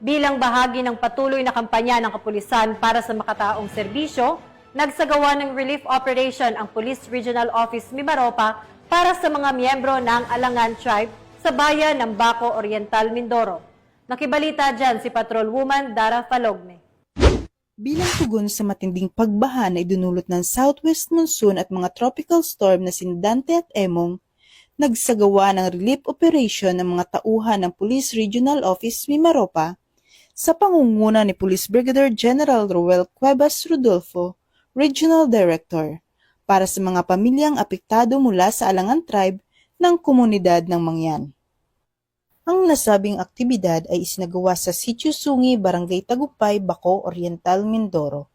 Bilang bahagi ng patuloy na kampanya ng kapulisan para sa makataong serbisyo, nagsagawa ng relief operation ang Police Regional Office Mimaropa para sa mga miyembro ng Alangan Tribe sa bayan ng Baco Oriental, Mindoro. Nakibalita dyan si Patrolwoman Dara Falogne. Bilang tugon sa matinding pagbaha na idinulot ng southwest monsoon at mga tropical storm na Dante at Emong, nagsagawa ng relief operation ng mga tauhan ng Police Regional Office Mimaropa sa pangunguna ni Police Brigadier General Roel Cuevas Rodolfo, Regional Director, para sa mga pamilyang apektado mula sa Alangan Tribe ng komunidad ng Mangyan. Ang nasabing aktibidad ay isinagawa sa Sitio Sungi, Barangay Tagumpay, Baco Oriental, Mindoro,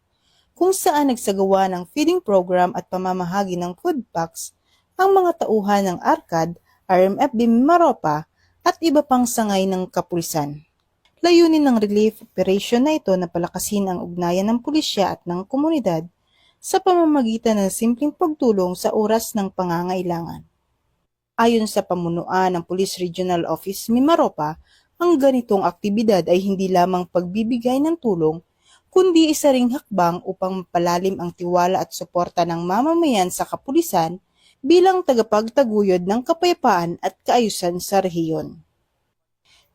kung saan nagsagawa ng feeding program at pamamahagi ng food packs ang mga tauhan ng ARCAD, RMFB Mimaropa at iba pang sangay ng kapulisan. Layunin ng relief operation na ito na palakasin ang ugnayan ng pulisya at ng komunidad sa pamamagitan ng simpleng pagtulong sa oras ng pangangailangan. Ayon sa pamunuan ng Police Regional Office Mimaropa, ang ganitong aktibidad ay hindi lamang pagbibigay ng tulong, kundi isa ring hakbang upang mapalalim ang tiwala at suporta ng mamamayan sa kapulisan bilang tagapagtaguyod ng kapayapaan at kaayusan sa rehiyon.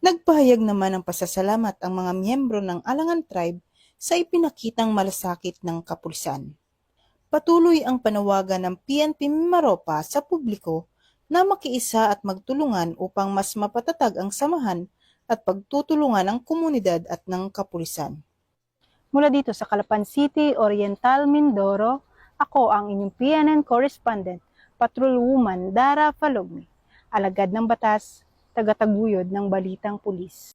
Nagpahayag naman ng pasasalamat ang mga miyembro ng Alangan Tribe sa ipinakitang malasakit ng kapulisan. Patuloy ang panawagan ng PNP Mimaropa sa publiko na makiisa at magtulungan upang mas mapatatag ang samahan at pagtutulungan ng komunidad at ng kapulisan. Mula dito sa Calapan City, Oriental, Mindoro, ako ang inyong PNN correspondent, Patrolwoman Dara Falogne, alagad ng batas, tagataguyod ng balitang pulis.